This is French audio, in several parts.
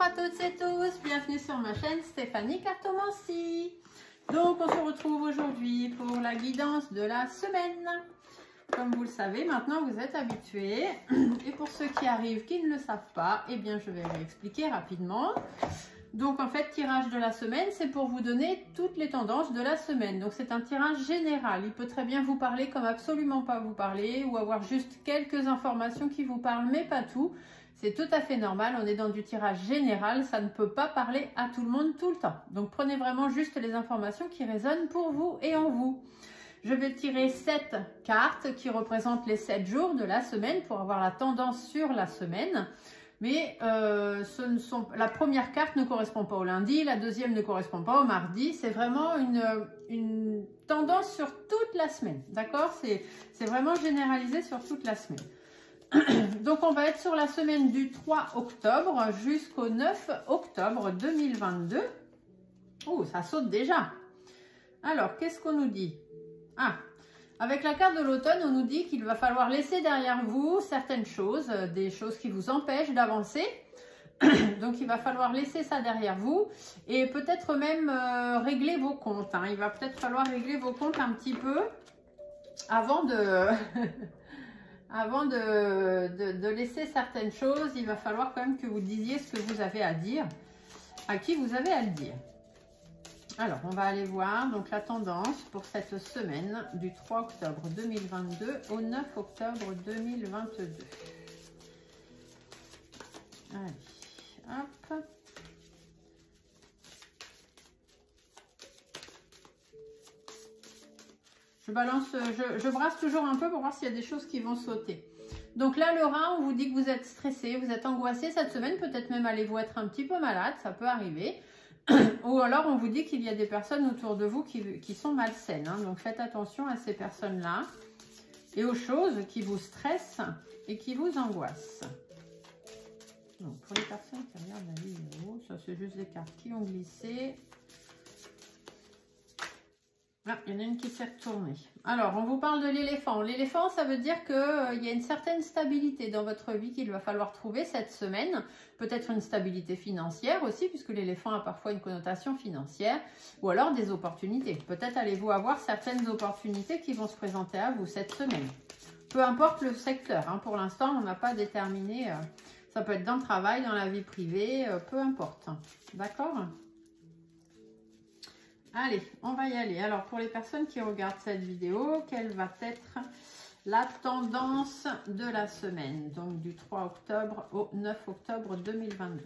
à toutes et tous, bienvenue sur ma chaîne Stéphanie Cartomancie. Donc on se retrouve aujourd'hui pour la guidance de la semaine. Comme vous le savez, maintenant vous êtes habitués. Et pour ceux qui arrivent, qui ne le savent pas, eh bien je vais vous expliquer rapidement. Donc en fait, tirage de la semaine, c'est pour vous donner toutes les tendances de la semaine. Donc c'est un tirage général. Il peut très bien vous parler comme absolument pas vous parler ou avoir juste quelques informations qui vous parlent, mais pas tout. C'est tout à fait normal, on est dans du tirage général, ça ne peut pas parler à tout le monde tout le temps. Donc prenez vraiment juste les informations qui résonnent pour vous et en vous. Je vais tirer 7 cartes qui représentent les 7 jours de la semaine pour avoir la tendance sur la semaine. Mais la première carte ne correspond pas au lundi, la deuxième ne correspond pas au mardi. C'est vraiment une tendance sur toute la semaine, d'accord? C'est vraiment généralisé sur toute la semaine. Donc on va être sur la semaine du 3 octobre jusqu'au 9 octobre 2022. Oh, ça saute déjà. Alors, qu'est-ce qu'on nous dit? Ah, avec la carte de l'automne, on nous dit qu'il va falloir laisser derrière vous certaines choses, des choses qui vous empêchent d'avancer. Donc, il va falloir laisser ça derrière vous et peut-être même régler vos comptes. Hein. Il va peut-être falloir régler vos comptes un petit peu avant de... Avant de laisser certaines choses. Il va falloir quand même que vous disiez ce que vous avez à dire, à qui vous avez à le dire. Alors, on va aller voir donc la tendance pour cette semaine du 3 octobre 2022 au 9 octobre 2022. Allez, hop. Je brasse toujours un peu pour voir s'il y a des choses qui vont sauter. Donc là, le rein, on vous dit que vous êtes stressé, vous êtes angoissé cette semaine, peut-être même allez-vous être un petit peu malade, ça peut arriver. Ou alors, on vous dit qu'il y a des personnes autour de vous qui sont malsaines. Hein. Donc faites attention à ces personnes-là et aux choses qui vous stressent et qui vous angoissent. Donc pour les personnes qui regardent la vidéo, ça c'est juste des cartes qui ont glissé. Ah, il y en a une qui s'est retournée. Alors, on vous parle de l'éléphant. L'éléphant, ça veut dire qu'il y a une certaine stabilité dans votre vie qu'il va falloir trouver cette semaine. Peut-être une stabilité financière aussi, puisque l'éléphant a parfois une connotation financière. Ou alors des opportunités. Peut-être allez-vous avoir certaines opportunités qui vont se présenter à vous cette semaine. Peu importe le secteur. Hein, pour l'instant, on n'a pas déterminé. Ça peut être dans le travail, dans la vie privée, peu importe. D'accord ? Allez, on va y aller. Alors, pour les personnes qui regardent cette vidéo, quelle va être la tendance de la semaine? Donc, du 3 octobre au 9 octobre 2022.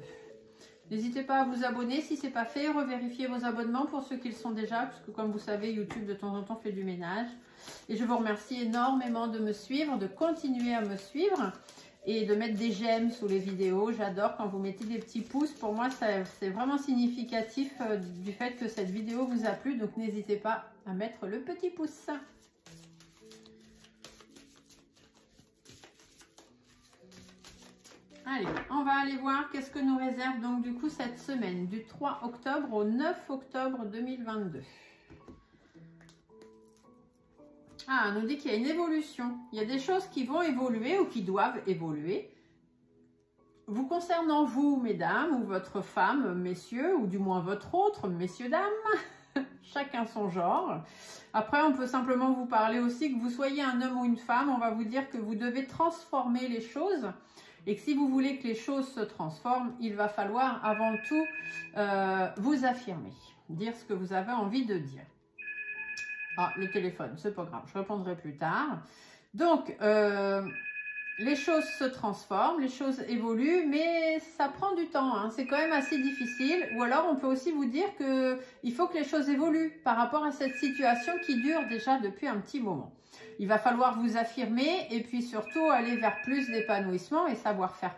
N'hésitez pas à vous abonner si ce n'est pas fait. Revérifiez vos abonnements pour ceux qui le sont déjà, puisque comme vous savez, YouTube de temps en temps fait du ménage. Et je vous remercie énormément de me suivre, de continuer à me suivre. Et de mettre des j'aime sous les vidéos. J'adore quand vous mettez des petits pouces. Pour moi, c'est vraiment significatif du fait que cette vidéo vous a plu. Donc, n'hésitez pas à mettre le petit pouce. Allez, on va aller voir qu'est-ce que nous réserve donc du coup cette semaine. Du 3 octobre au 9 octobre 2022. Ah, on nous dit qu'il y a une évolution. Il y a des choses qui vont évoluer ou qui doivent évoluer. Vous concernant vous, mesdames, ou votre femme, messieurs, ou du moins votre autre, messieurs, dames, chacun son genre. Après, on peut simplement vous parler aussi que vous soyez un homme ou une femme, on va vous dire que vous devez transformer les choses. Et que si vous voulez que les choses se transforment, il va falloir avant tout vous affirmer, dire ce que vous avez envie de dire. Ah, le téléphone, c'est pas grave, je répondrai plus tard. Donc, les choses se transforment, les choses évoluent, mais ça prend du temps, hein. C'est quand même assez difficile. Ou alors, on peut aussi vous dire qu'il faut que les choses évoluent par rapport à cette situation qui dure déjà depuis un petit moment. Il va falloir vous affirmer et puis surtout aller vers plus d'épanouissement et savoir faire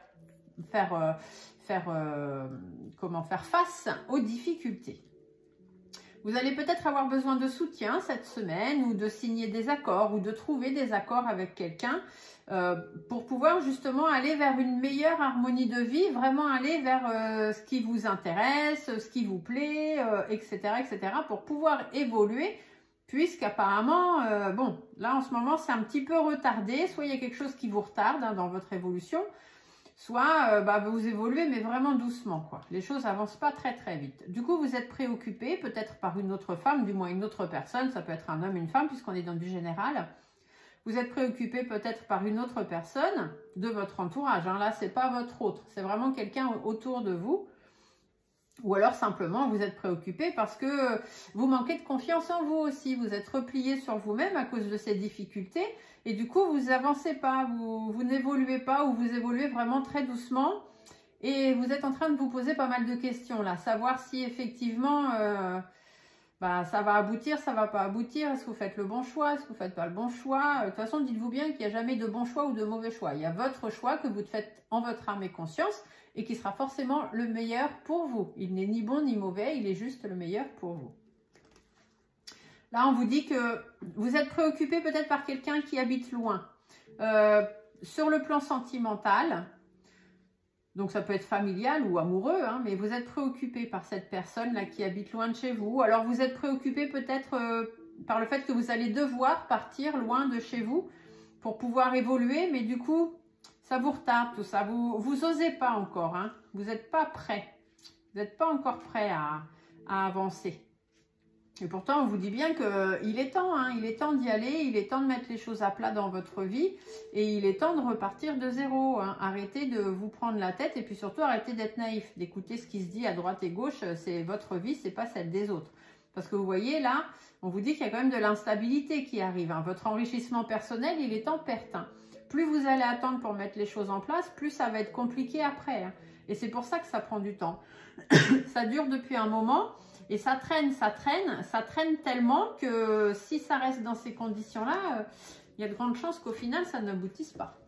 face aux difficultés. Vous allez peut-être avoir besoin de soutien cette semaine ou de signer des accords ou de trouver des accords avec quelqu'un pour pouvoir justement aller vers une meilleure harmonie de vie, vraiment aller vers ce qui vous intéresse, ce qui vous plaît, etc., etc., pour pouvoir évoluer, puisqu'apparemment, bon, là en ce moment c'est un petit peu retardé, soit il y a quelque chose qui vous retarde hein, dans votre évolution, soit vous évoluez, mais vraiment doucement, quoi. Les choses n'avancent pas très très vite. Du coup, vous êtes préoccupé, peut-être par une autre femme, du moins une autre personne, ça peut être un homme, une femme, puisqu'on est dans du général. Vous êtes préoccupé peut-être par une autre personne de votre entourage. Hein. Là, ce n'est pas votre autre, c'est vraiment quelqu'un autour de vous. Ou alors simplement, vous êtes préoccupé parce que vous manquez de confiance en vous aussi. Vous êtes replié sur vous-même à cause de ces difficultés. Et du coup, vous n'avancez pas, vous n'évoluez pas ou vous évoluez vraiment très doucement. Et vous êtes en train de vous poser pas mal de questions là. Savoir si effectivement... ça va aboutir, ça va pas aboutir, est-ce que vous faites le bon choix, est-ce que vous faites pas le bon choix. De toute façon, dites-vous bien qu'il n'y a jamais de bon choix ou de mauvais choix. Il y a votre choix que vous faites en votre âme et conscience et qui sera forcément le meilleur pour vous. Il n'est ni bon ni mauvais, il est juste le meilleur pour vous. Là, on vous dit que vous êtes préoccupé peut-être par quelqu'un qui habite loin. Sur le plan sentimental, donc ça peut être familial ou amoureux, hein, mais vous êtes préoccupé par cette personne-là qui habite loin de chez vous. Alors vous êtes préoccupé peut-être par le fait que vous allez devoir partir loin de chez vous pour pouvoir évoluer, mais du coup, ça vous retarde tout ça. Vous osez pas encore, hein, vous n'êtes pas prêt. Vous n'êtes pas encore prêt à avancer. Et pourtant, on vous dit bien qu'il est temps, hein, il est temps d'y aller, il est temps de mettre les choses à plat dans votre vie et il est temps de repartir de zéro. Hein. Arrêtez de vous prendre la tête et puis surtout arrêtez d'être naïf, d'écouter ce qui se dit à droite et gauche, c'est votre vie, c'est pas celle des autres. Parce que vous voyez là, on vous dit qu'il y a quand même de l'instabilité qui arrive. Hein. Votre enrichissement personnel, il est en perte. Hein. Plus vous allez attendre pour mettre les choses en place, plus ça va être compliqué après. Hein. Et c'est pour ça que ça prend du temps. Ça dure depuis un moment. Et ça traîne tellement que si ça reste dans ces conditions-là, il y a de grandes chances qu'au final, ça n'aboutisse pas.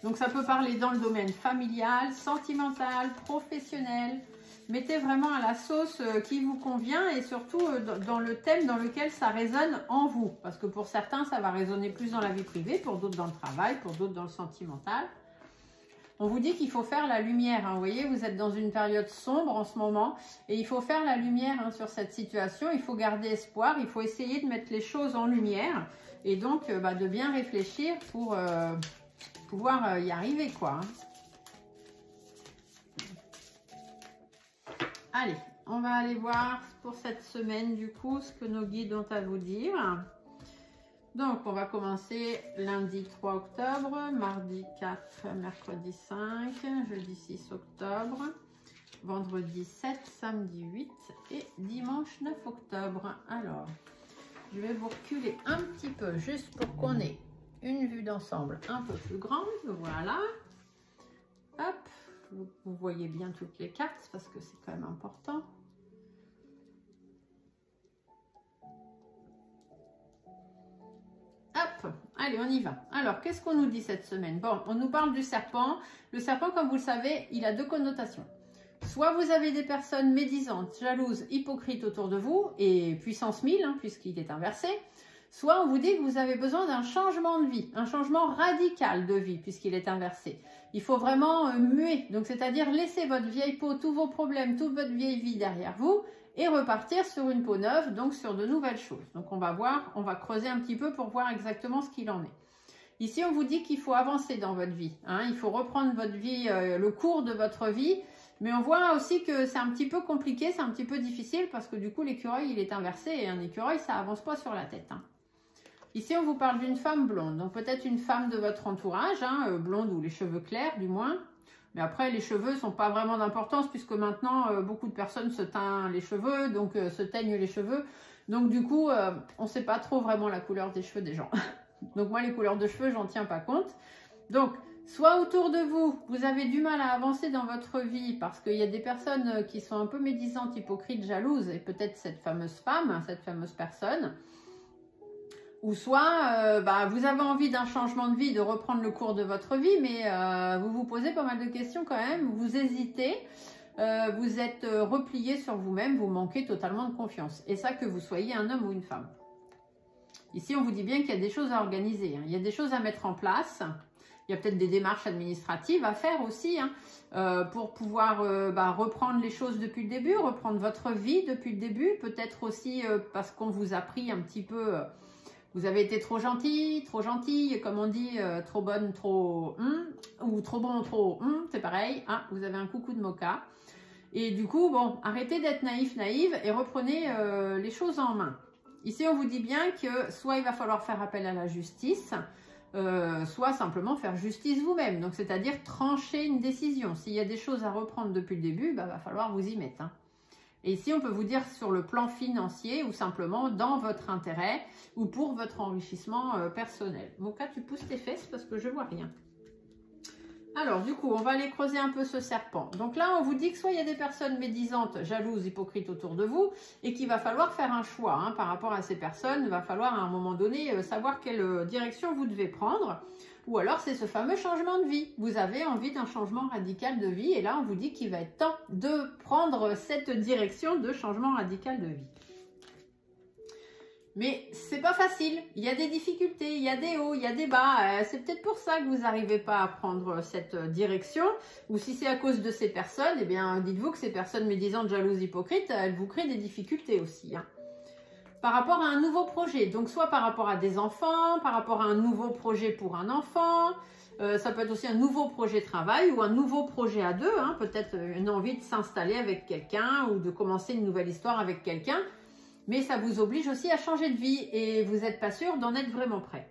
Donc ça peut parler dans le domaine familial, sentimental, professionnel. Mettez vraiment à la sauce qui vous convient et surtout dans le thème dans lequel ça résonne en vous. Parce que pour certains, ça va résonner plus dans la vie privée, pour d'autres dans le travail, pour d'autres dans le sentimental. On vous dit qu'il faut faire la lumière. Hein. Vous voyez, vous êtes dans une période sombre en ce moment et il faut faire la lumière hein, sur cette situation. Il faut garder espoir, il faut essayer de mettre les choses en lumière et donc de bien réfléchir pour pouvoir y arriver, quoi. Allez, on va aller voir pour cette semaine du coup ce que nos guides ont à vous dire. Donc, on va commencer lundi 3 octobre, mardi 4, mercredi 5, jeudi 6 octobre, vendredi 7, samedi 8 et dimanche 9 octobre. Alors, je vais vous reculer un petit peu juste pour qu'on ait une vue d'ensemble un peu plus grande. Voilà. Hop, vous voyez bien toutes les cartes parce que c'est quand même important. Hop, allez, on y va. Alors, qu'est-ce qu'on nous dit cette semaine? Bon, on nous parle du serpent. Le serpent, comme vous le savez, il a deux connotations. Soit vous avez des personnes médisantes, jalouses, hypocrites autour de vous, et puissance 1000, hein, puisqu'il est inversé. Soit on vous dit que vous avez besoin d'un changement de vie, un changement radical de vie, puisqu'il est inversé. Il faut vraiment muer, donc c'est-à-dire laisser votre vieille peau, tous vos problèmes, toute votre vieille vie derrière vous, et repartir sur une peau neuve, donc sur de nouvelles choses. Donc on va voir, on va creuser un petit peu pour voir exactement ce qu'il en est. Ici, on vous dit qu'il faut avancer dans votre vie. Hein, il faut reprendre votre vie, le cours de votre vie. Mais on voit aussi que c'est un petit peu compliqué, c'est un petit peu difficile parce que du coup, l'écureuil, il est inversé. Et un écureuil, ça avance pas sur la tête. Hein. Ici, on vous parle d'une femme blonde. Donc peut-être une femme de votre entourage, hein, blonde ou les cheveux clairs du moins. Mais après, les cheveux ne sont pas vraiment d'importance puisque maintenant, beaucoup de personnes se teignent les cheveux, donc se teignent les cheveux. Donc du coup, on ne sait pas trop vraiment la couleur des cheveux des gens. Donc moi, les couleurs de cheveux, j'en tiens pas compte. Donc, soit autour de vous, vous avez du mal à avancer dans votre vie parce qu'il y a des personnes qui sont un peu médisantes, hypocrites, jalouses, et peut-être cette fameuse femme, cette fameuse personne. Ou soit, vous avez envie d'un changement de vie, de reprendre le cours de votre vie, mais vous vous posez pas mal de questions quand même, vous hésitez, vous êtes replié sur vous-même, vous manquez totalement de confiance. Et ça, que vous soyez un homme ou une femme. Ici, on vous dit bien qu'il y a des choses à organiser, hein. Il y a des choses à mettre en place. Il y a peut-être des démarches administratives à faire aussi hein, pour pouvoir reprendre les choses depuis le début, reprendre votre vie depuis le début. Peut-être aussi parce qu'on vous a pris un petit peu Vous avez été trop gentil, trop gentille, comme on dit, trop bonne, trop ou trop bon, trop c'est pareil. Hein, vous avez un coucou de moka. Et du coup, bon, arrêtez d'être naïf, naïve et reprenez les choses en main. Ici, on vous dit bien que soit il va falloir faire appel à la justice, soit simplement faire justice vous-même. Donc, c'est-à-dire trancher une décision. S'il y a des choses à reprendre depuis le début, bah, va falloir vous y mettre. Hein. Et ici, on peut vous dire sur le plan financier ou simplement dans votre intérêt ou pour votre enrichissement personnel. Moka, tu pousses tes fesses parce que je vois rien. Alors, du coup, on va aller creuser un peu ce serpent. Donc là, on vous dit que soit il y a des personnes médisantes, jalouses, hypocrites autour de vous et qu'il va falloir faire un choix hein, par rapport à ces personnes. Il va falloir à un moment donné savoir quelle direction vous devez prendre. Ou alors, c'est ce fameux changement de vie. Vous avez envie d'un changement radical de vie et là, on vous dit qu'il va être temps de prendre cette direction de changement radical de vie. Mais c'est pas facile, il y a des difficultés, il y a des hauts, il y a des bas. C'est peut-être pour ça que vous n'arrivez pas à prendre cette direction. Ou si c'est à cause de ces personnes, eh bien dites-vous que ces personnes médisantes, jalouses, hypocrites, elles vous créent des difficultés aussi. Hein. Par rapport à un nouveau projet, donc soit par rapport à des enfants, par rapport à un nouveau projet pour un enfant, ça peut être aussi un nouveau projet travail ou un nouveau projet à deux, hein, peut-être une envie de s'installer avec quelqu'un ou de commencer une nouvelle histoire avec quelqu'un. Mais ça vous oblige aussi à changer de vie et vous n'êtes pas sûr d'en être vraiment prêt.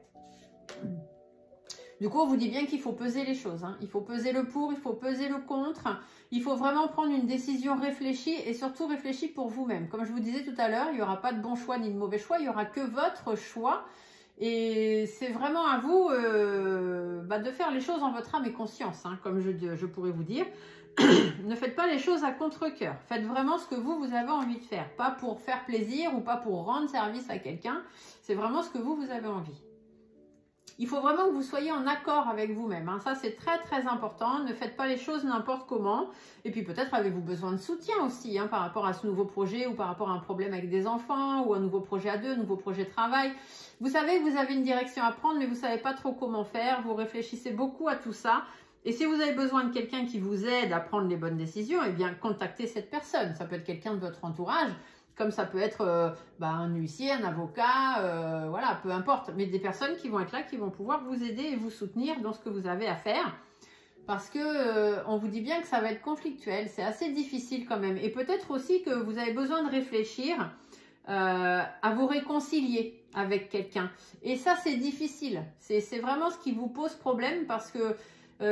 Du coup, on vous dit bien qu'il faut peser les choses. Hein. Il faut peser le pour, il faut peser le contre. Il faut vraiment prendre une décision réfléchie et surtout réfléchie pour vous-même. Comme je vous disais tout à l'heure, il n'y aura pas de bon choix ni de mauvais choix. Il n'y aura que votre choix. Et c'est vraiment à vous de faire les choses en votre âme et conscience, hein, comme je pourrais vous dire. Ne faites pas les choses à contre-cœur. Faites vraiment ce que vous avez envie de faire. Pas pour faire plaisir ou pas pour rendre service à quelqu'un. C'est vraiment ce que vous avez envie. Il faut vraiment que vous soyez en accord avec vous-même. Hein. Ça, c'est très, très important. Ne faites pas les choses n'importe comment. Et puis, peut-être avez-vous besoin de soutien aussi hein, par rapport à ce nouveau projet ou par rapport à un problème avec des enfants ou un nouveau projet à deux, un nouveau projet de travail. Vous savez que vous avez une direction à prendre, mais vous ne savez pas trop comment faire. Vous réfléchissez beaucoup à tout ça. Et si vous avez besoin de quelqu'un qui vous aide à prendre les bonnes décisions, eh bien, contactez cette personne. Ça peut être quelqu'un de votre entourage, comme ça peut être un huissier, un avocat, voilà, peu importe. Mais des personnes qui vont être là, qui vont pouvoir vous aider et vous soutenir dans ce que vous avez à faire. Parce que on vous dit bien que ça va être conflictuel, c'est assez difficile quand même. Et peut-être aussi que vous avez besoin de réfléchir à vous réconcilier avec quelqu'un. Et ça, c'est difficile. C'est vraiment ce qui vous pose problème parce que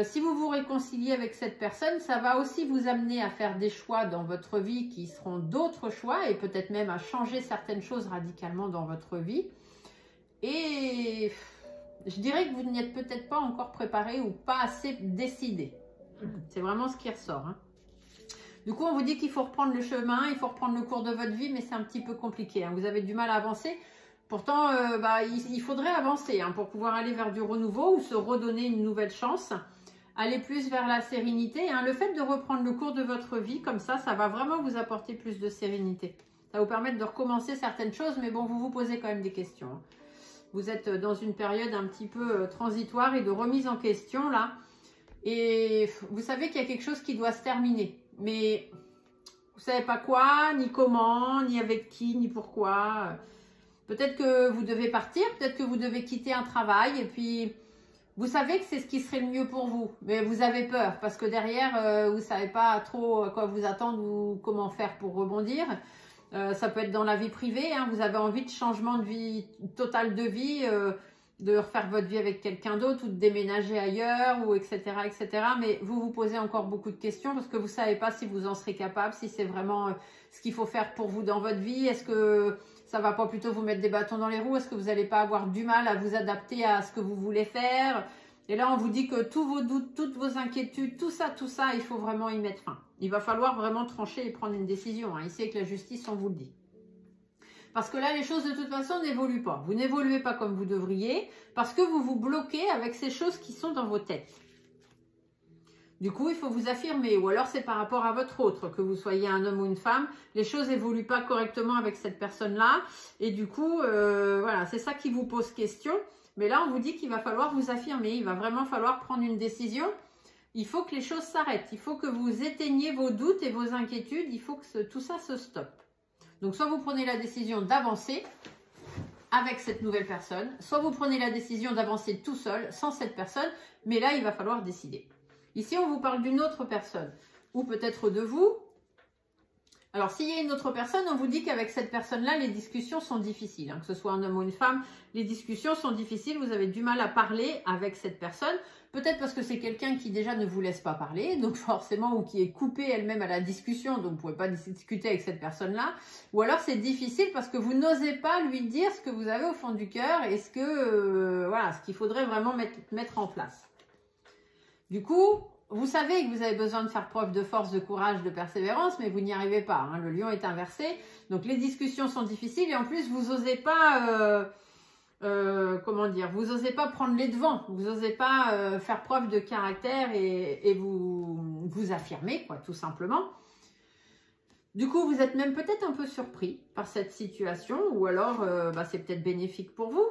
si vous vous réconciliez avec cette personne, ça va aussi vous amener à faire des choix dans votre vie qui seront d'autres choix et peut-être même à changer certaines choses radicalement dans votre vie. Et je dirais que vous n'y êtes peut-être pas encore préparé ou pas assez décidé. C'est vraiment ce qui ressort. Hein. Du coup, on vous dit qu'il faut reprendre le chemin, il faut reprendre le cours de votre vie, mais c'est un petit peu compliqué. Hein. Vous avez du mal à avancer. Pourtant, il faudrait avancer hein, pour pouvoir aller vers du renouveau ou se redonner une nouvelle chance. Aller plus vers la sérénité. Hein. Le fait de reprendre le cours de votre vie, comme ça va vraiment vous apporter plus de sérénité. Ça va vous permettre de recommencer certaines choses, mais bon, vous vous posez quand même des questions. Hein. Vous êtes dans une période un petit peu transitoire et de remise en question, là. Et vous savez qu'il y a quelque chose qui doit se terminer. Mais vous ne savez pas quoi, ni comment, ni avec qui, ni pourquoi. Peut-être que vous devez partir, peut-être que vous devez quitter un travail et puis... Vous savez que c'est ce qui serait le mieux pour vous, mais vous avez peur parce que derrière, vous ne savez pas trop à quoi vous attendre ou comment faire pour rebondir. Ça peut être dans la vie privée, hein, vous avez envie de changement de vie, total de vie, de refaire votre vie avec quelqu'un d'autre ou de déménager ailleurs, ou etc., etc. Mais vous vous posez encore beaucoup de questions parce que vous ne savez pas si vous en serez capable, si c'est vraiment ce qu'il faut faire pour vous dans votre vie. Est-ce que ça ne va pas plutôt vous mettre des bâtons dans les roues? Est-ce que vous n'allez pas avoir du mal à vous adapter à ce que vous voulez faire? Et là, on vous dit que tous vos doutes, toutes vos inquiétudes, tout ça, il faut vraiment y mettre fin. Il va falloir vraiment trancher et prendre une décision. Hein. Ici, avec la justice, on vous le dit. Parce que là, les choses, de toute façon, n'évoluent pas. Vous n'évoluez pas comme vous devriez parce que vous vous bloquez avec ces choses qui sont dans vos têtes. Du coup, il faut vous affirmer, ou alors c'est par rapport à votre autre, que vous soyez un homme ou une femme, les choses n'évoluent pas correctement avec cette personne-là, et du coup, voilà, c'est ça qui vous pose question. Mais là, on vous dit qu'il va falloir vous affirmer, il va vraiment falloir prendre une décision. Il faut que les choses s'arrêtent, il faut que vous éteigniez vos doutes et vos inquiétudes, il faut que tout ça se stoppe. Donc, soit vous prenez la décision d'avancer, avec cette nouvelle personne, soit vous prenez la décision d'avancer tout seul, sans cette personne, mais là, il va falloir décider. Ici, on vous parle d'une autre personne, ou peut-être de vous. Alors, s'il y a une autre personne, on vous dit qu'avec cette personne-là, les discussions sont difficiles. Hein, que ce soit un homme ou une femme, les discussions sont difficiles. Vous avez du mal à parler avec cette personne. Peut-être parce que c'est quelqu'un qui déjà ne vous laisse pas parler, donc forcément, ou qui est coupée elle-même à la discussion, donc vous ne pouvez pas discuter avec cette personne-là. Ou alors, c'est difficile parce que vous n'osez pas lui dire ce que vous avez au fond du cœur et ce que, voilà, ce qu'il faudrait vraiment mettre en place. Du coup, vous savez que vous avez besoin de faire preuve de force, de courage, de persévérance, mais vous n'y arrivez pas. Hein. Le lion est inversé, donc les discussions sont difficiles et en plus, vous n'osez pas, comment dire, vous n'osez pas prendre les devants, vous n'osez pas faire preuve de caractère et vous affirmer, quoi, tout simplement. Du coup, vous êtes même peut-être un peu surpris par cette situation ou alors c'est peut-être bénéfique pour vous.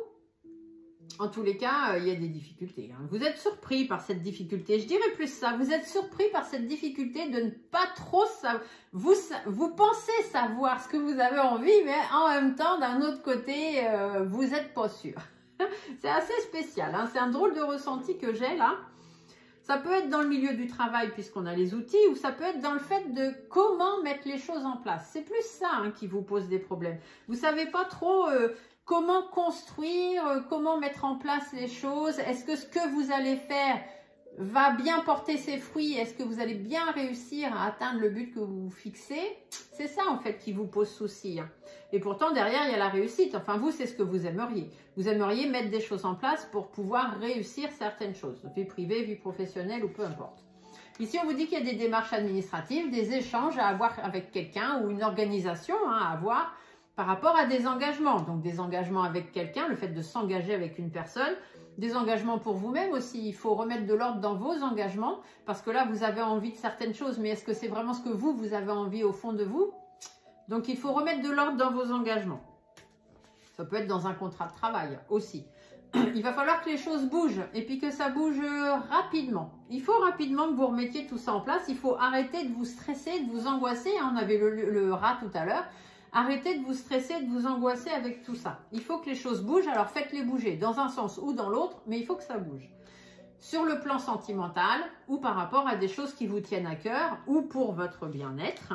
En tous les cas, il y a des difficultés. Hein. Vous êtes surpris par cette difficulté. Je dirais plus ça. Vous êtes surpris par cette difficulté de ne pas trop savoir. Vous pensez savoir ce que vous avez envie, mais en même temps, d'un autre côté, vous n'êtes pas sûr. C'est assez spécial. Hein. C'est un drôle de ressenti que j'ai là. Ça peut être dans le milieu du travail puisqu'on a les outils ou ça peut être dans le fait de comment mettre les choses en place. C'est plus ça hein, qui vous pose des problèmes. Vous ne savez pas trop... comment construire, comment mettre en place les choses? Est-ce que ce que vous allez faire va bien porter ses fruits? Est-ce que vous allez bien réussir à atteindre le but que vous vous fixez? C'est ça en fait qui vous pose souci. Hein. Et pourtant derrière il y a la réussite. Enfin vous c'est ce que vous aimeriez. Vous aimeriez mettre des choses en place pour pouvoir réussir certaines choses. Vie privée, vie professionnelle ou peu importe. Ici on vous dit qu'il y a des démarches administratives, des échanges à avoir avec quelqu'un ou une organisation hein, à avoir par rapport à des engagements. Donc des engagements avec quelqu'un, le fait de s'engager avec une personne, des engagements pour vous-même aussi. Il faut remettre de l'ordre dans vos engagements parce que là, vous avez envie de certaines choses, mais est-ce que c'est vraiment ce que vous avez envie au fond de vous? Donc il faut remettre de l'ordre dans vos engagements. Ça peut être dans un contrat de travail aussi. Il va falloir que les choses bougent et puis que ça bouge rapidement. Il faut rapidement que vous remettiez tout ça en place. Il faut arrêter de vous stresser, de vous angoisser. On avait le rat tout à l'heure. Arrêtez de vous stresser, de vous angoisser avec tout ça. Il faut que les choses bougent, alors faites-les bouger dans un sens ou dans l'autre, mais il faut que ça bouge. Sur le plan sentimental ou par rapport à des choses qui vous tiennent à cœur ou pour votre bien-être,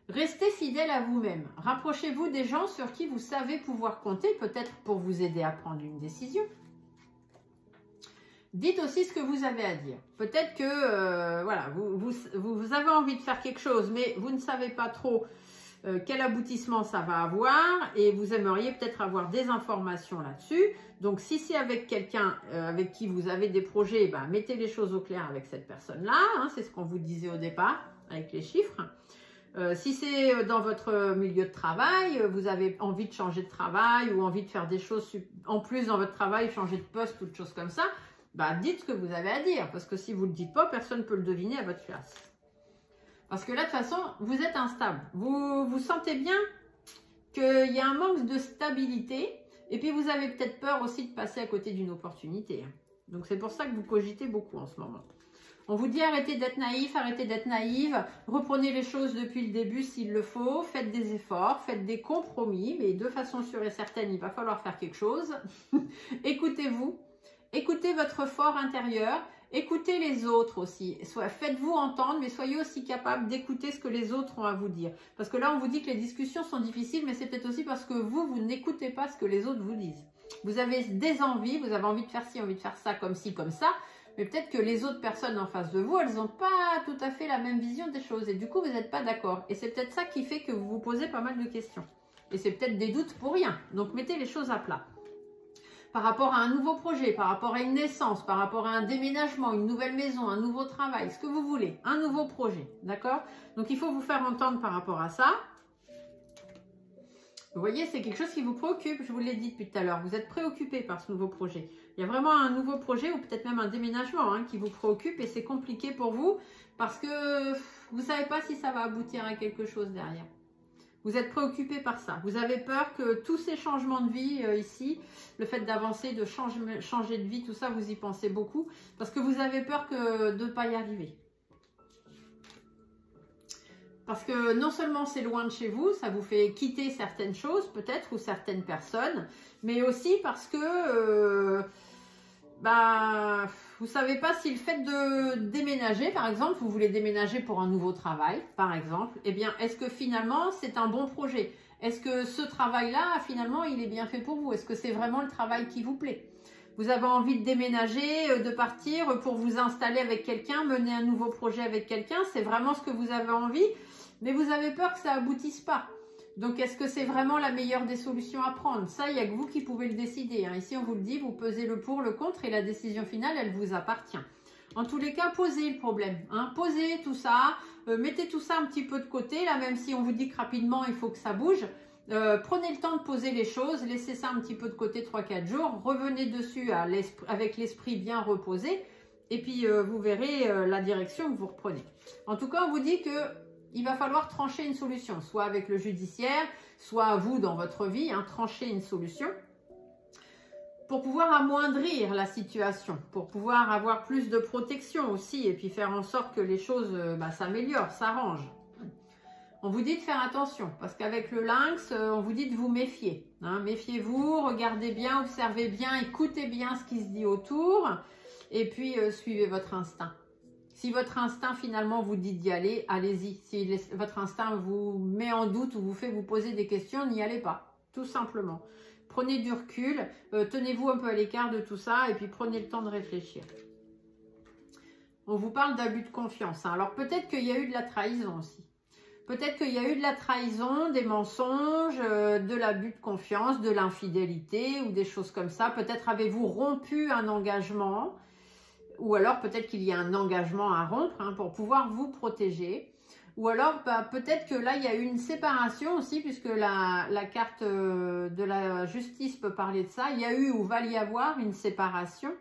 restez fidèle à vous-même. Rapprochez-vous des gens sur qui vous savez pouvoir compter, peut-être pour vous aider à prendre une décision. Dites aussi ce que vous avez à dire. Peut-être que voilà, vous avez envie de faire quelque chose, mais vous ne savez pas trop quel aboutissement ça va avoir et vous aimeriez peut-être avoir des informations là-dessus. Donc, si c'est avec quelqu'un avec qui vous avez des projets, ben, mettez les choses au clair avec cette personne-là. Hein, c'est ce qu'on vous disait au départ avec les chiffres. Si c'est dans votre milieu de travail, vous avez envie de changer de travail ou envie de faire des choses en plus dans votre travail, changer de poste, toutes choses comme ça, bah, dites ce que vous avez à dire. Parce que si vous ne le dites pas, personne ne peut le deviner à votre place. Parce que là, de toute façon, vous êtes instable. Vous sentez bien qu'il y a un manque de stabilité. Et puis, vous avez peut-être peur aussi de passer à côté d'une opportunité. Donc, c'est pour ça que vous cogitez beaucoup en ce moment. On vous dit arrêtez d'être naïf, arrêtez d'être naïve. Reprenez les choses depuis le début s'il le faut. Faites des efforts, faites des compromis. Mais de façon sûre et certaine, il va falloir faire quelque chose. Écoutez-vous. Écoutez votre fort intérieur. Écoutez les autres aussi. Faites-vous entendre, mais soyez aussi capable d'écouter ce que les autres ont à vous dire. Parce que là, on vous dit que les discussions sont difficiles, mais c'est peut-être aussi parce que vous n'écoutez pas ce que les autres vous disent. Vous avez des envies, vous avez envie de faire ci, envie de faire ça, comme ci, comme ça. Mais peut-être que les autres personnes en face de vous, elles n'ont pas tout à fait la même vision des choses. Et du coup, vous n'êtes pas d'accord. Et c'est peut-être ça qui fait que vous vous posez pas mal de questions. Et c'est peut-être des doutes pour rien. Donc, mettez les choses à plat. Par rapport à un nouveau projet, par rapport à une naissance, par rapport à un déménagement, une nouvelle maison, un nouveau travail, ce que vous voulez, un nouveau projet, d'accord? Donc, il faut vous faire entendre par rapport à ça. Vous voyez, c'est quelque chose qui vous préoccupe, je vous l'ai dit depuis tout à l'heure. Vous êtes préoccupé par ce nouveau projet. Il y a vraiment un nouveau projet ou peut-être même un déménagement hein, qui vous préoccupe et c'est compliqué pour vous parce que vous ne savez pas si ça va aboutir à quelque chose derrière. Vous êtes préoccupé par ça. Vous avez peur que tous ces changements de vie ici, le fait d'avancer, de changer de vie, tout ça, vous y pensez beaucoup parce que vous avez peur de ne pas y arriver. Parce que non seulement c'est loin de chez vous, ça vous fait quitter certaines choses peut-être ou certaines personnes, mais aussi parce que vous ne savez pas si le fait de déménager, par exemple, vous voulez déménager pour un nouveau travail, par exemple, eh bien, est-ce que finalement c'est un bon projet? Est-ce que ce travail-là, finalement, il est bien fait pour vous? Est-ce que c'est vraiment le travail qui vous plaît? Vous avez envie de déménager, de partir pour vous installer avec quelqu'un, mener un nouveau projet avec quelqu'un, c'est vraiment ce que vous avez envie, mais vous avez peur que ça aboutisse pas. Donc, est-ce que c'est vraiment la meilleure des solutions à prendre? Ça, il n'y a que vous qui pouvez le décider. Hein. Ici, on vous le dit, vous pesez le pour, le contre et la décision finale, elle vous appartient. En tous les cas, posez le problème. Hein. Posez tout ça, mettez tout ça un petit peu de côté. Là, même si on vous dit que rapidement, il faut que ça bouge, prenez le temps de poser les choses, laissez ça un petit peu de côté 3-4 jours, revenez dessus avec l'esprit bien reposé et puis vous verrez la direction que vous reprenez. En tout cas, on vous dit que il va falloir trancher une solution, soit avec le judiciaire, soit vous dans votre vie, hein, trancher une solution pour pouvoir amoindrir la situation, pour pouvoir avoir plus de protection aussi et puis faire en sorte que les choses s'améliorent, s'arrangent. On vous dit de faire attention parce qu'avec le lynx, on vous dit de vous méfier. Hein, méfiez-vous, regardez bien, observez bien, écoutez bien ce qui se dit autour et puis suivez votre instinct. Si votre instinct finalement vous dit d'y aller, allez-y. Si votre instinct vous met en doute ou vous fait vous poser des questions, n'y allez pas, tout simplement. Prenez du recul, tenez-vous un peu à l'écart de tout ça et puis prenez le temps de réfléchir. On vous parle d'abus de confiance. Hein. Alors peut-être qu'il y a eu de la trahison aussi. Peut-être qu'il y a eu de la trahison, des mensonges, de l'abus de confiance, de l'infidélité ou des choses comme ça. Peut-être avez-vous rompu un engagement. Ou alors peut-être qu'il y a un engagement à rompre hein, pour pouvoir vous protéger. Ou alors peut-être que là il y a eu une séparation aussi puisque la carte de la justice peut parler de ça. Il y a eu ou va y avoir une séparation.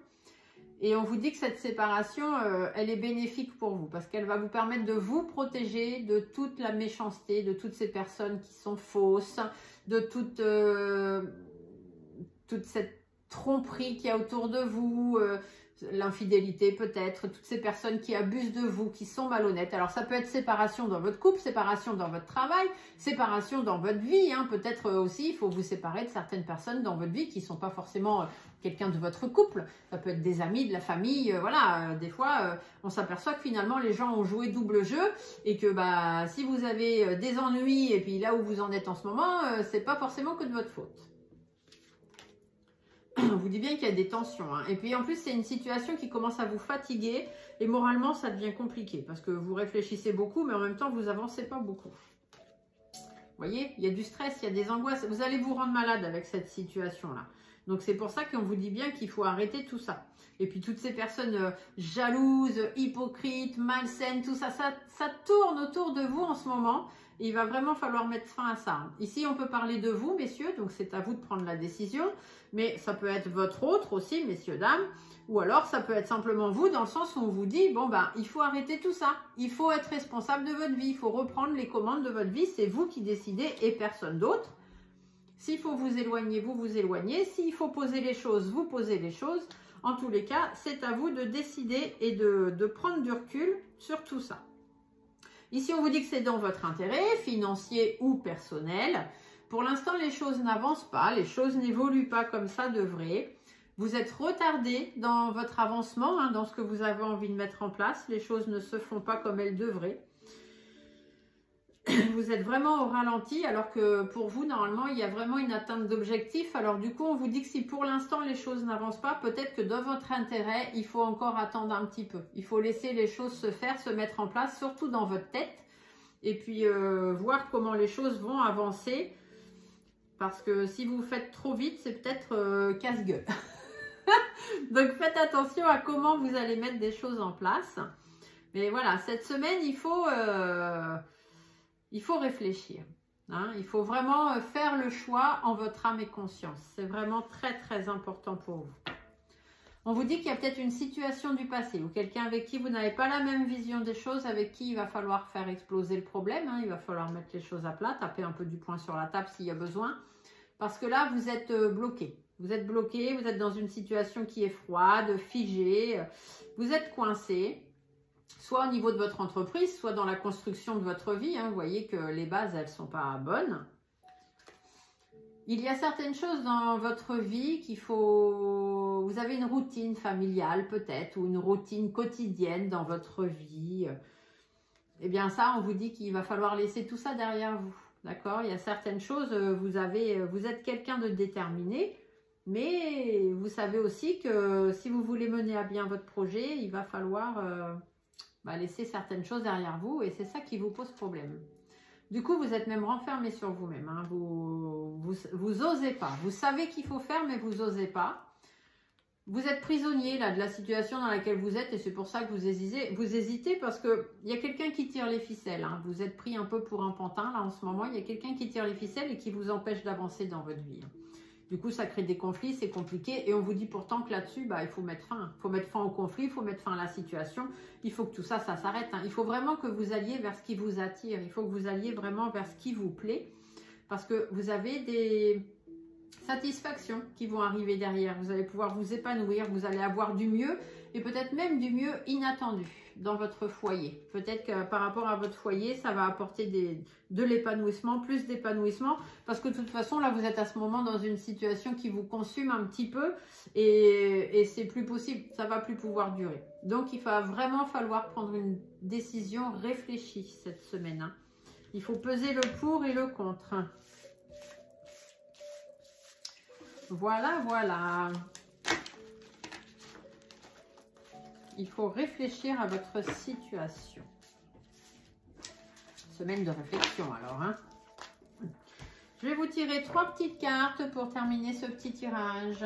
Et on vous dit que cette séparation, elle est bénéfique pour vous parce qu'elle va vous permettre de vous protéger de toute la méchanceté, de toutes ces personnes qui sont fausses, de toute cette tromperie qu'il y a autour de vous, l'infidélité peut-être, toutes ces personnes qui abusent de vous, qui sont malhonnêtes. Alors ça peut être séparation dans votre couple, séparation dans votre travail, séparation dans votre vie. Hein. Peut-être aussi il faut vous séparer de certaines personnes dans votre vie qui ne sont pas forcément quelqu'un de votre couple. Ça peut être des amis, de la famille. Voilà, des fois on s'aperçoit que finalement les gens ont joué double jeu et que si vous avez des ennuis et puis là où vous en êtes en ce moment, c'est pas forcément que de votre faute. On vous dit bien qu'il y a des tensions. Hein. Et puis en plus, c'est une situation qui commence à vous fatiguer et moralement, ça devient compliqué parce que vous réfléchissez beaucoup, mais en même temps, vous n'avancez pas beaucoup. Vous voyez, il y a du stress, il y a des angoisses. Vous allez vous rendre malade avec cette situation-là. Donc c'est pour ça qu'on vous dit bien qu'il faut arrêter tout ça. Et puis toutes ces personnes jalouses, hypocrites, malsaines, tout ça, ça tourne autour de vous en ce moment. Et il va vraiment falloir mettre fin à ça. Ici, on peut parler de vous, messieurs, donc c'est à vous de prendre la décision. Mais ça peut être votre autre aussi, messieurs, dames. Ou alors, ça peut être simplement vous, dans le sens où on vous dit, bon, il faut arrêter tout ça. Il faut être responsable de votre vie. Il faut reprendre les commandes de votre vie. C'est vous qui décidez et personne d'autre. S'il faut vous éloigner, vous vous éloignez. S'il faut poser les choses, vous posez les choses. En tous les cas, c'est à vous de décider et de prendre du recul sur tout ça. Ici, on vous dit que c'est dans votre intérêt, financier ou personnel. Pour l'instant, les choses n'avancent pas, les choses n'évoluent pas comme ça devraient. Vous êtes retardé dans votre avancement, hein, dans ce que vous avez envie de mettre en place. Les choses ne se font pas comme elles devraient. Vous êtes vraiment au ralenti, alors que pour vous, normalement, il y a vraiment une atteinte d'objectif. Alors du coup, on vous dit que si pour l'instant, les choses n'avancent pas, peut-être que dans votre intérêt, il faut encore attendre un petit peu. Il faut laisser les choses se faire, se mettre en place, surtout dans votre tête. Et puis, voir comment les choses vont avancer. Parce que si vous faites trop vite, c'est peut-être casse-gueule. Donc, faites attention à comment vous allez mettre des choses en place. Mais voilà, cette semaine, il faut réfléchir. Hein. Il faut vraiment faire le choix en votre âme et conscience. C'est vraiment très, très important pour vous. On vous dit qu'il y a peut-être une situation du passé ou quelqu'un avec qui vous n'avez pas la même vision des choses, avec qui il va falloir faire exploser le problème. Hein. Il va falloir mettre les choses à plat, taper un peu du poing sur la table s'il y a besoin. Parce que là, vous êtes bloqué. Vous êtes bloqué, vous êtes dans une situation qui est froide, figée. Vous êtes coincé. soit au niveau de votre entreprise, soit dans la construction de votre vie. Hein. Vous voyez que les bases, elles ne sont pas bonnes. Il y a certaines choses dans votre vie qu'il faut... Vous avez une routine familiale peut-être, ou une routine quotidienne dans votre vie. Eh bien ça, on vous dit qu'il va falloir laisser tout ça derrière vous. D'accord? Il y a certaines choses, vous êtes quelqu'un de déterminé, mais vous savez aussi que si vous voulez mener à bien votre projet, il va falloir laisser certaines choses derrière vous, et c'est ça qui vous pose problème. Du coup, vous êtes même renfermé sur vous-même. Hein. Vous osez pas. Vous savez qu'il faut faire, mais vous osez pas. Vous êtes prisonnier là, de la situation dans laquelle vous êtes, et c'est pour ça que vous hésitez parce qu'il y a quelqu'un qui tire les ficelles. Hein. Vous êtes pris un peu pour un pantin là en ce moment. Il y a quelqu'un qui tire les ficelles et qui vous empêche d'avancer dans votre vie. Du coup, ça crée des conflits, c'est compliqué. Et on vous dit pourtant que là-dessus, il faut mettre fin. Il faut mettre fin au conflit, il faut mettre fin à la situation. Il faut que tout ça, ça s'arrête. Hein. Il faut vraiment que vous alliez vers ce qui vous attire. Il faut que vous alliez vraiment vers ce qui vous plaît. Parce que vous avez des satisfactions qui vont arriver derrière. Vous allez pouvoir vous épanouir. Vous allez avoir du mieux. Et peut-être même du mieux inattendu dans votre foyer. Peut-être que par rapport à votre foyer, ça va apporter de l'épanouissement, plus d'épanouissement, parce que de toute façon, là, vous êtes à ce moment dans une situation qui vous consume un petit peu et c'est plus possible, ça va plus pouvoir durer. Donc, il va vraiment falloir prendre une décision réfléchie cette semaine. Hein. Il faut peser le pour et le contre. Voilà, voilà. Il faut réfléchir à votre situation. Semaine de réflexion alors. Hein. Je vais vous tirer 3 petites cartes pour terminer ce petit tirage.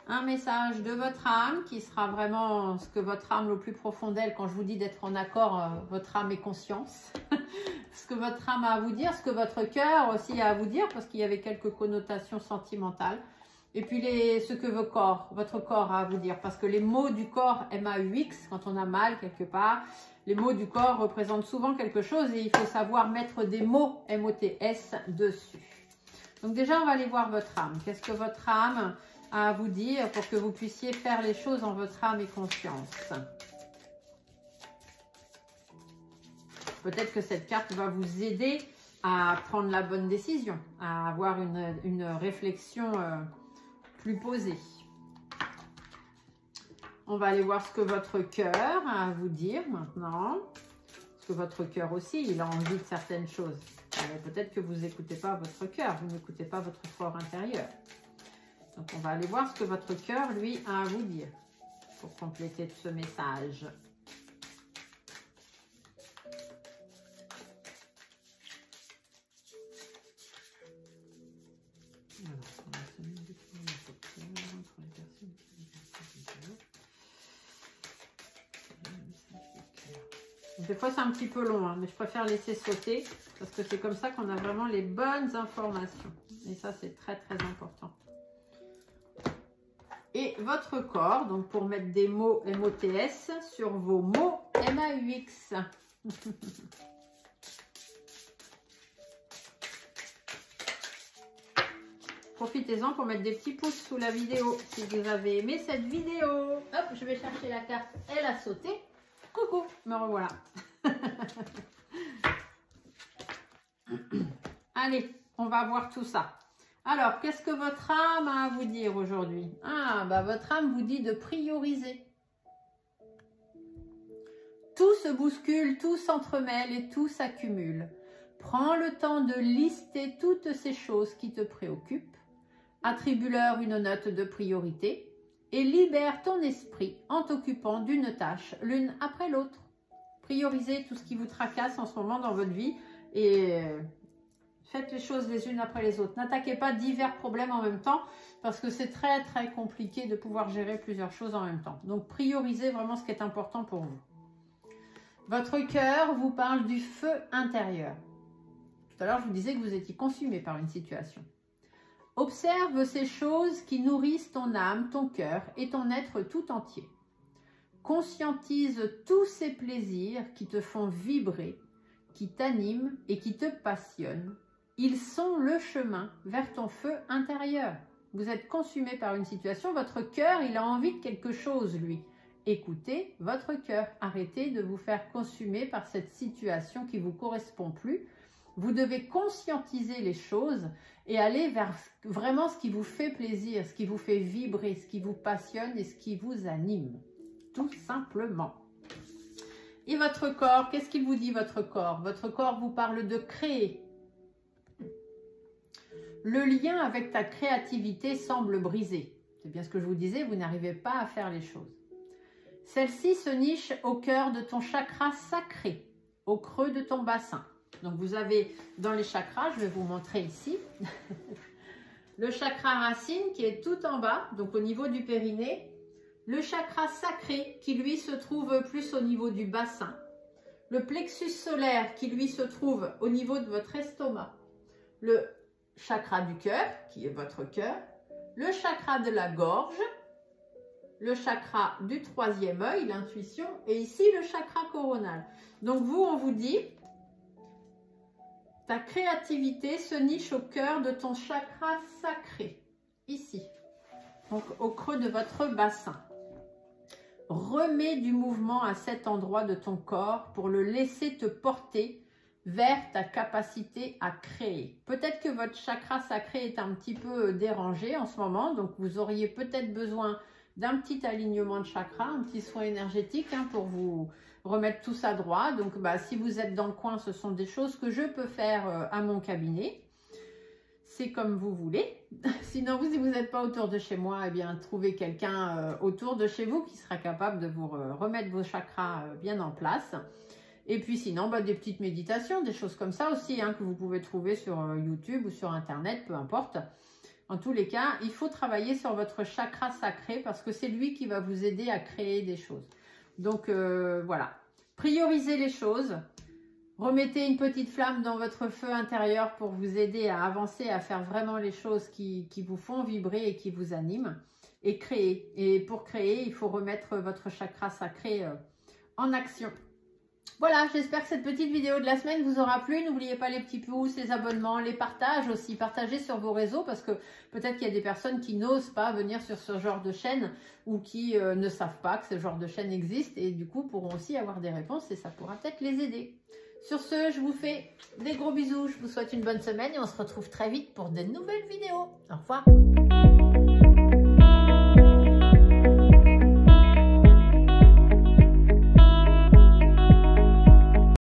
Un message de votre âme qui sera vraiment ce que votre âme le plus profond d'elle, quand je vous dis d'être en accord, votre âme et conscience. Ce que votre âme a à vous dire, ce que votre cœur aussi a à vous dire, parce qu'il y avait quelques connotations sentimentales. Et puis ce que votre corps a à vous dire. Parce que les mots du corps, M-A-U-X, quand on a mal quelque part, les mots du corps représentent souvent quelque chose et il faut savoir mettre des mots M-O-T-S dessus. Donc déjà, on va aller voir votre âme. Qu'est-ce que votre âme a à vous dire pour que vous puissiez faire les choses en votre âme et conscience? Peut-être que cette carte va vous aider à prendre la bonne décision, à avoir une réflexion plus posée. On va aller voir ce que votre cœur a à vous dire maintenant. Parce que votre cœur aussi, il a envie de certaines choses. Peut-être que vous n'écoutez pas votre cœur, vous n'écoutez pas votre fort intérieur. Donc, on va aller voir ce que votre cœur, lui, a à vous dire pour compléter ce message. Des fois, c'est un petit peu long, hein, mais je préfère laisser sauter parce que c'est comme ça qu'on a vraiment les bonnes informations. Et ça, c'est très, très important. Et votre corps, donc pour mettre des mots M-O-T-S sur vos mots M-A-U-X. Profitez-en pour mettre des petits pouces sous la vidéo si vous avez aimé cette vidéo. Hop, je vais chercher la carte. Elle a sauté. Coucou, me revoilà. Allez, on va voir tout ça. Alors, qu'est-ce que votre âme a à vous dire aujourd'hui? Ah, votre âme vous dit de prioriser. Tout se bouscule, tout s'entremêle et tout s'accumule. Prends le temps de lister toutes ces choses qui te préoccupent. Attribue-leur une note de priorité et libère ton esprit en t'occupant d'une tâche l'une après l'autre. Priorisez tout ce qui vous tracasse en ce moment dans votre vie et faites les choses les unes après les autres. N'attaquez pas divers problèmes en même temps parce que c'est très très compliqué de pouvoir gérer plusieurs choses en même temps. Donc priorisez vraiment ce qui est important pour vous. Votre cœur vous parle du feu intérieur. Tout à l'heure, je vous disais que vous étiez consumé par une situation. Observe ces choses qui nourrissent ton âme, ton cœur et ton être tout entier. Conscientise tous ces plaisirs qui te font vibrer, qui t'animent et qui te passionnent. Ils sont le chemin vers ton feu intérieur. Vous êtes consumé par une situation, votre cœur, il a envie de quelque chose, lui. écoutez votre cœur. Arrêtez de vous faire consumer par cette situation qui ne vous correspond plus. Vous devez conscientiser les choses et aller vers vraiment ce qui vous fait plaisir, ce qui vous fait vibrer, ce qui vous passionne et ce qui vous anime. Tout simplement. Et votre corps, qu'est-ce qu'il vous dit votre corps? Votre corps vous parle de créer. Le lien avec ta créativité semble brisé. C'est bien ce que je vous disais, vous n'arrivez pas à faire les choses. Celle-ci se niche au cœur de ton chakra sacré, au creux de ton bassin. Donc vous avez dans les chakras, je vais vous montrer ici, le chakra racine qui est tout en bas, donc au niveau du périnée, le chakra sacré qui lui se trouve plus au niveau du bassin, le plexus solaire qui lui se trouve au niveau de votre estomac, le chakra du cœur qui est votre cœur, le chakra de la gorge, le chakra du troisième œil, l'intuition, et ici le chakra coronal. Donc vous, on vous dit, ta créativité se niche au cœur de ton chakra sacré, ici, donc au creux de votre bassin. Remets du mouvement à cet endroit de ton corps pour le laisser te porter vers ta capacité à créer. Peut-être que votre chakra sacré est un petit peu dérangé en ce moment, donc vous auriez peut-être besoin d'un petit alignement de chakra, un petit soin énergétique pour vous remettre tout ça droit. Donc si vous êtes dans le coin, ce sont des choses que je peux faire à mon cabinet. C'est comme vous voulez. Sinon, si vous n'êtes pas autour de chez moi, eh bien, trouvez quelqu'un autour de chez vous qui sera capable de vous remettre vos chakras bien en place. Et puis sinon, des petites méditations, des choses comme ça aussi, que vous pouvez trouver sur YouTube ou sur Internet, peu importe. En tous les cas, il faut travailler sur votre chakra sacré parce que c'est lui qui va vous aider à créer des choses. Donc voilà, priorisez les choses. Remettez une petite flamme dans votre feu intérieur pour vous aider à avancer, à faire vraiment les choses qui vous font vibrer et qui vous animent. Et créer. Et pour créer, il faut remettre votre chakra sacré en action. Voilà, j'espère que cette petite vidéo de la semaine vous aura plu. N'oubliez pas les petits pouces, les abonnements, les partages aussi. Partagez sur vos réseaux parce que peut-être qu'il y a des personnes qui n'osent pas venir sur ce genre de chaîne ou qui ne savent pas que ce genre de chaîne existe et du coup pourront aussi avoir des réponses et ça pourra peut-être les aider. Sur ce, je vous fais des gros bisous. Je vous souhaite une bonne semaine et on se retrouve très vite pour de nouvelles vidéos. Au revoir.